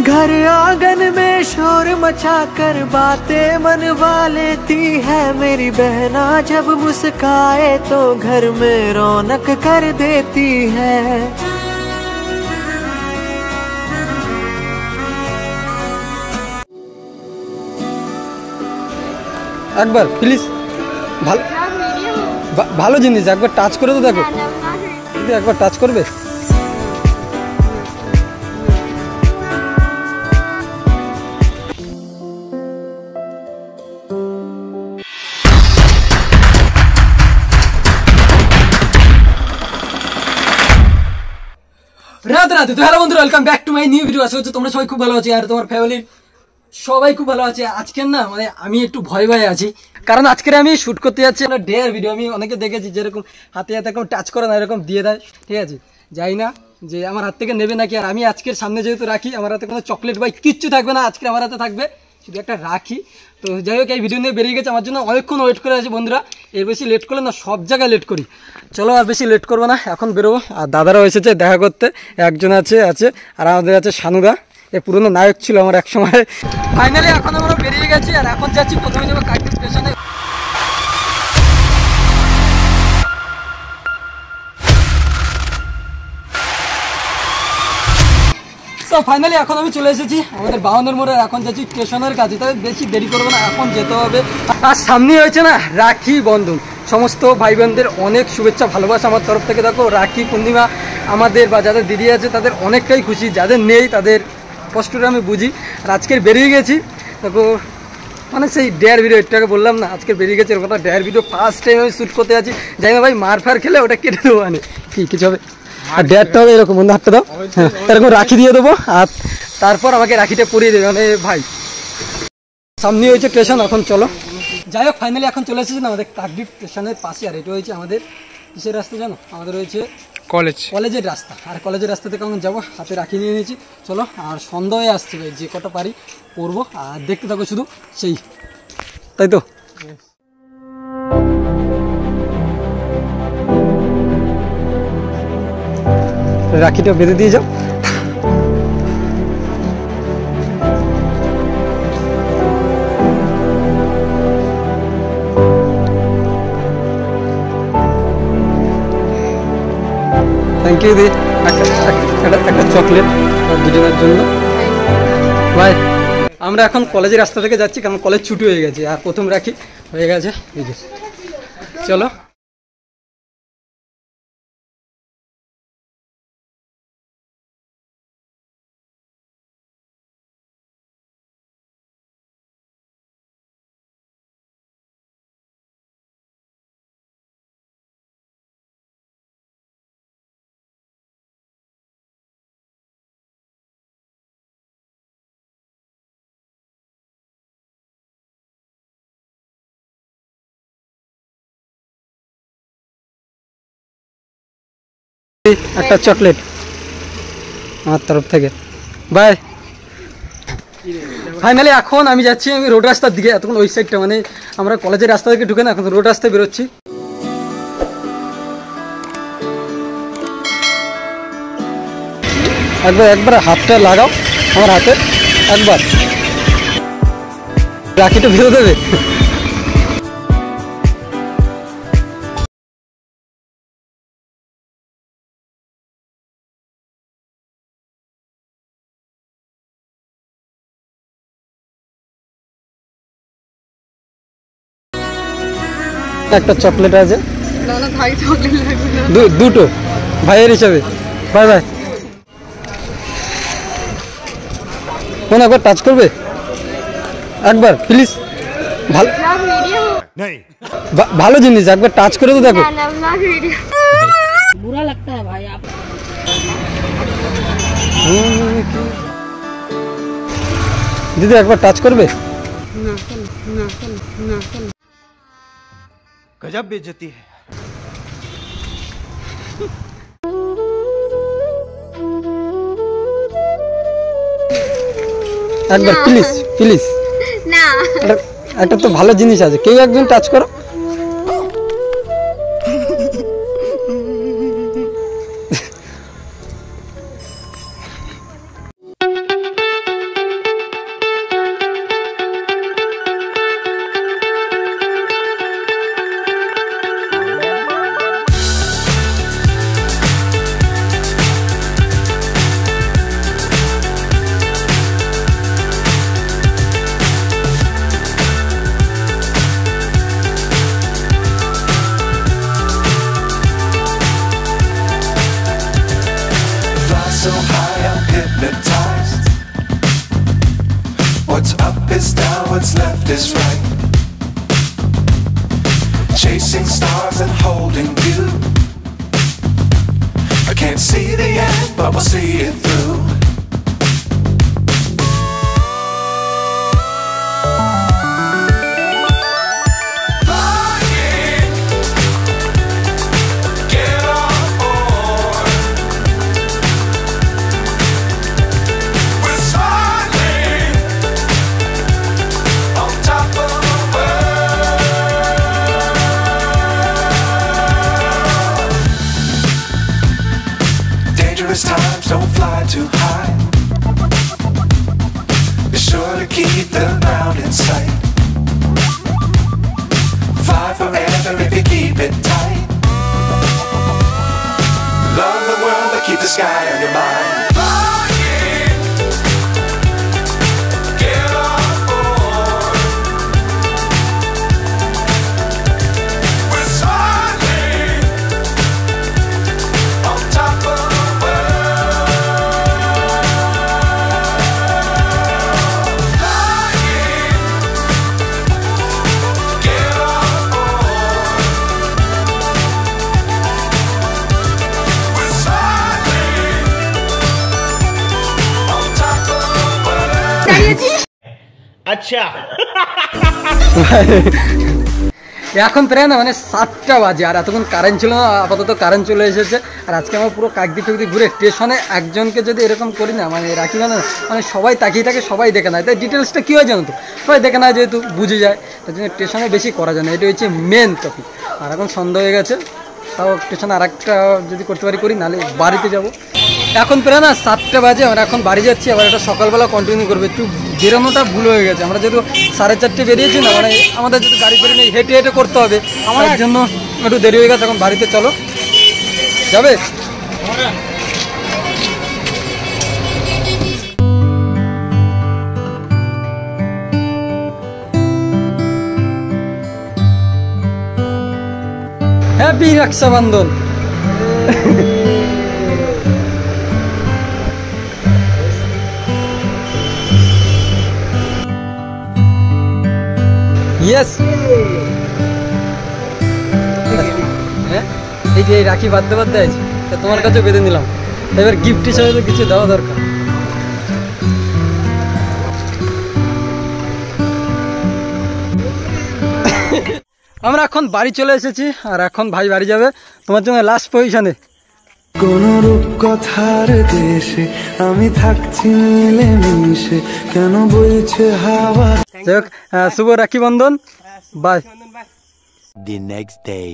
घर आंगन में शोर मचाकर बातें मनवा लेती है मेरी बहना, जब मुस्काए तो घर में रौनक कर देती है। একবার প্লিজ ভালো জিনিস একবার টাচ করে তো দেখো, যদি একবার টাচ করবে। রাতে রাতে তো হ্যালো বন্ধুরা, welcome back to my new video. আশা করছি তোমরা সবাই খুব ভালো আছো আর তোমার ফ্যামিলির সবাই খুব ভালো আছে। আজকের না মানে আমি একটু ভয় ভয়ে আছি, কারণ আজকের আমি শ্যুট করতে যাচ্ছি ডেয়ার ভিডিও। আমি অনেকে দেখেছি যেরকম হাতে হাতে এরকম টাচ করে না, এরকম দিয়ে দেয়, ঠিক আছে। যাই না যে আমার হাত থেকে নেবে নাকি। আর আমি আজকের সামনে যেহেতু রাখি, আমার হাতে কোনো চকলেট বা কিচ্ছু থাকবে না, আজকে আমার হাতে থাকবে শুধু একটা রাখি। তো যাই হোক, এই ভিডিও নিয়ে বেরিয়ে গেছে, আমার জন্য অনেকক্ষণ ওয়েট করে আছে বন্ধুরা। এর বেশি লেট করলে না সব জায়গায় লেট করি। চলো আর বেশি লেট করবো না, এখন বেরোবো। আর দাদারাও এসেছে দেখা করতে, একজন আছে আর আমাদের আছে শানুদা, এ পুরনো নায়ক ছিল আমার এক সময়। ফাইনালি এখন আমরা বেরিয়ে গেছি আর এখন যাচ্ছি প্রথমে যাবো কাকদ্বীপ স্টেশনে। তো ফাইনালি এখন আমি চলে এসেছি আমাদের বাউনের মোড়ে, এখন যাচ্ছি স্টেশনের কাছে। তবে বেশি দেরি করবো না, এখন যেতে হবে। আর সামনে হয়েছে না রাখি বন্ধন, সমস্ত ভাই বোনদের অনেক শুভেচ্ছা ভালোবাসা আমার তরফ থেকে। দেখো রাখি পূর্ণিমা আমাদের বা যাদের দিদি আছে তাদের অনেকটাই খুশি, যাদের নেই তাদের কষ্টটা আমি বুঝি। আর আজকের বেরিয়ে গেছি দেখো, মানে সেই ডেয়ার ভিডিও একটু বললাম না, আজকে বেরিয়ে গেছে এরকম ডেয়ার ভিডিও ফার্স্ট টাইম আমি শ্যুট করতে যাচ্ছি। জানি না ভাই মার ফার খেলে ওটা কেটে দেবো, মানে কি কিছু হবে। আর ডেয়ারটা হবে এরকম, বন্ধু হাতটা দাও, হ্যাঁ এরকম রাখি দিয়ে দেবো। আর তারপর আমাকে রাখিটা পরিয়ে দেবে, মানে ভাই সামনে হয়েছে স্টেশন। এখন চলো যাই হোক, ফাইনালি এখন চলে এসেছি না আমাদের কাকদ্বীপ স্টেশনের পাশে। আর এটা হয়েছে আমাদের কিসের রাস্তা জানো? আমাদের রয়েছে কলেজের রাস্তা। আর কলেজের রাস্তা থেকে আমি যাবো, হাতে রাখি নিয়ে নিয়েছি। চলো, আর সন্ধ্যা হয়ে আসছে ভাই, যে কটা পারি পরবো। আর দেখতে থাকো শুধু সেই, তাই তো। রাখিটা বেঁধে দিয়ে যাও। থ্যাংক ইউ দি, একটা চকলেট দুজনের জন্য। ভাই আমরা এখন কলেজের রাস্তা থেকে যাচ্ছি, কারণ কলেজ ছুটি হয়ে গেছে আর প্রথম রাখি হয়ে গেছে। এই যে চলো। একটা চকলেট আমার তরফ থেকে, বাই। ফাইনালি এখন আমি যাচ্ছি আমি রোড রাস্তার দিকে। এতক্ষণ ওই সাইডটা মানে আমরা কলেজের রাস্তা থেকে ঢুকে না, এখন রোড রাস্তায় বেরোচ্ছি। একবার হাতটা লাগাও আমার হাতে, একবার রাখিটা বেরো দেবে। একটা চকলেট আছে, দুটো ভাইয়ের হিসাবে। Bye bye. মনে একবার টাচ করবে একবার প্লিজ, ভালো জিনিস একবার টাচ করে তো দেখো। বুরা লাগতা है भाई आप। দিদি একবার টাচ করবে? गजब बेइज्जती है। একবার প্লিজ প্লিজ না, একটা তো ভালো জিনিস আছে, কেউ একজন টাচ করো। what's left is right. Chasing stars and holding you. I can't see the end, but we'll see it through. Times don't fly too high. Be sure to keep the ground in sight. Fly forever if you keep it tight. Love the world but keep the sky on your mind. अच्छा এখন প্রায় না মানে 7টা বাজে আর এতক্ষণ current ছিল না, আপাতত কারেন্ট চলে এসেছে। আর আজকে আমার পুরো কাকদি টুকদি ঘুরে স্টেশনে একজনকে যদি এরকম করি না মানে রাখি না মানে সবাই তাকিয়ে থাকে, সবাই দেখে নেয়। তাই ডিটেলসটা কী হয় জানো তো, সবাই দেখে নেয় যেহেতু বুঝে যায়, তার জন্য স্টেশনে বেশি করা যায় না, এটা হচ্ছে মেন টপিক। আর এখন সন্ধ্যা হয়ে গেছে, তাও স্টেশনে আর একটা যদি করতে পারি করি, নাহলে বাড়িতে যাব। এখন প্রায় না 7টা বাজে, আমরা এখন বাড়ি যাচ্ছি। আবার এটা সকালবেলা কন্টিনিউ করবে, একটু বেরোনোটা ভুল হয়ে গেছে। আমরা যেহেতু 4:30 বেরিয়েছি না, মানে আমাদের যদি গাড়ি করে নেই হেঁটে হেঁটে করতে হবে, আমার জন্য একটু দেরি হয়ে গেছে। এখন বাড়িতে চলো, যাবে? হ্যাপি রক্ষাবন্ধন। ইয়েস, হ্যাঁ এই যে রাখি বাঁধতে বাঁধতে আছে, তা তোমার কাছে বেঁধে নিলাম। এবার গিফট হিসাবে তো কিছু দেওয়া দরকার। আমরা এখন বাড়ি চলে এসেছি, আর এখন ভাই বাড়ি যাবে। তোমার জন্য লাস্ট পজিশনে। কোন রূপকথার দেশে আমি থাকছি মিলে মিশে, কেন বইছে হাওয়া। যাই হোক, শুভ Rakhi Bandhan, by. The next day.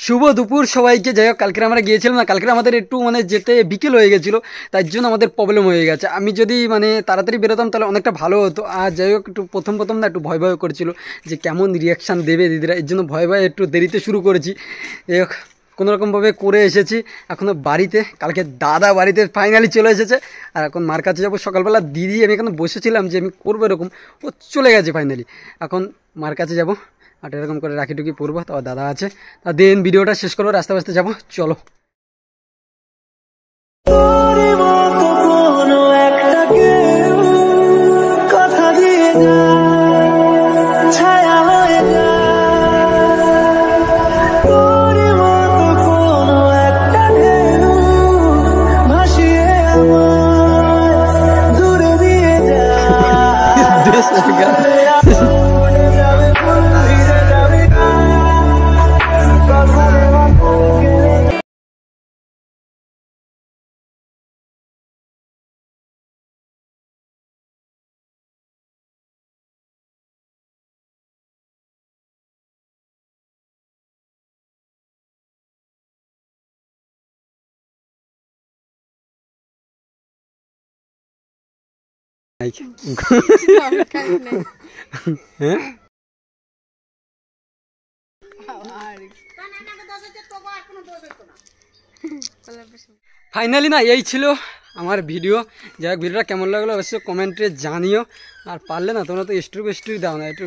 শুভ দুপুর সবাইকে। যাই হোক, কালকে আমরা গিয়েছিলাম না, কালকে আমাদের একটু মানে যেতে বিকেল হয়ে গেছিলো, তার জন্য আমাদের প্রবলেম হয়ে গেছে। আমি যদি মানে তাড়াতাড়ি বেরোতাম তাহলে অনেকটা ভালো হতো। আর যাই হোক, একটু প্রথম না একটু ভয় ভয় করছিল যে কেমন রিয়াকশান দেবে দিদিরা, এর জন্য ভয় ভয় একটু দেরিতে শুরু করেছি। যাই হোক, কোনোরকমভাবে করে এসেছি এখনও বাড়িতে। কালকে দাদা বাড়িতে ফাইনালি চলে এসেছে, আর এখন মার কাছে যাবো সকালবেলা। দিদি আমি এখানে বসেছিলাম যে আমি করবো এরকম, ও চলে গেছে ফাইনালি। এখন মার কাছে যাবো, আর এরকম করে রাখি টুকি পরবো। তো দাদা আছে, তা দেন ভিডিওটা শেষ করবো, রাস্তা বাস্তে যাবো, চলো। ফাইনালি না এই ছিল আমার ভিডিও। যাই হোক, ভিডিওটা কেমন লাগলো অবশ্যই কমেন্টে জানিও। আর পারলে না তোমরা তো স্টোরি দাও না, একটু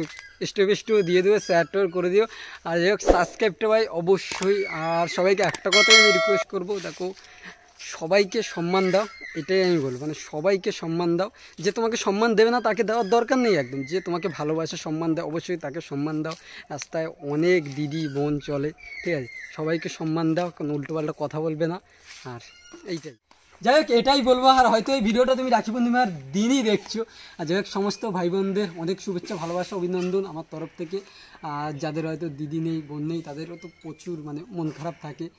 স্টোরি দিয়ে দিও, শেয়ার করে দিও। আর যাই হোক, সাবস্ক্রাইবটা ভাই অবশ্যই। আর সবাইকে একটা কথাই আমি রিকোয়েস্ট করবো, দেখো সবাইকে সম্মান দাও, এটাই আমি বলবো। মানে সবাইকে সম্মান দাও, যে তোমাকে সম্মান দেবে না তাকে দেওয়ার দরকার নেই একদম। যে তোমাকে ভালোবাসে, সম্মান দেয়, অবশ্যই তাকে সম্মান দাও। রাস্তায় অনেক দিদি বোন চলে, ঠিক আছে, সবাইকে সম্মান দাও, কোনো উল্টোপাল্টা কথা বলবে না। আর এইটাই, যাই হোক এটাই বলবো। আর হয়তো এই ভিডিওটা তুমি রাখি পূর্ণিমার দিনই দেখছো। আর যাই হোক সমস্ত ভাই বোনদের অনেক শুভেচ্ছা, ভালোবাসা, অভিনন্দন আমার তরফ থেকে। আর যাদের হয়তো দিদি নেই, বোন নেই, তাদেরও তো প্রচুর মানে মন খারাপ থাকে।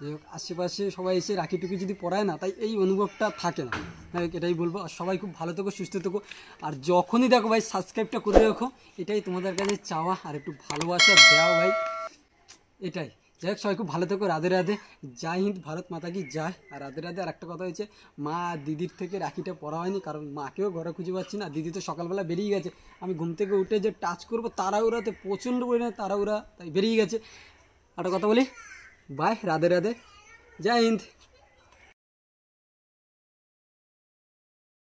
যাই হোক আশেপাশে সবাই এসে রাখি টুকি যদি পরায় না, তাই এই অনুভবটা থাকে না। যাই হোক এটাই বলবো। আর সবাই খুব ভালো থেকো, সুস্থ থেকো। আর যখনই দেখো ভাই সাবস্ক্রাইবটা করে রাখো, এটাই তোমাদের কাছে চাওয়া। আর একটু ভালোবাসা দাও ভাই, এটাই। যাই হোক সবাই খুব ভালো থেকো। রাধে রাধে, জয় হিন্দ, ভারত মাতা কি জয়। আর রাধে রাধে। আর একটা কথা হয়েছে, মা দিদির থেকে রাখিটা পরা হয়নি, কারণ মাকেও ঘরে খুঁজে পাচ্ছি না। দিদি তো সকালবেলা বেরিয়ে গেছে, আমি ঘুম থেকে উঠে যে টাচ করবো তাড়াহুড়াতে, প্রচণ্ড পরিমাণে তাড়াহুড়া, তাই বেরিয়ে গেছে। একটা কথা বলি, বাই, রাধে রাধে, জয় হিন্দ।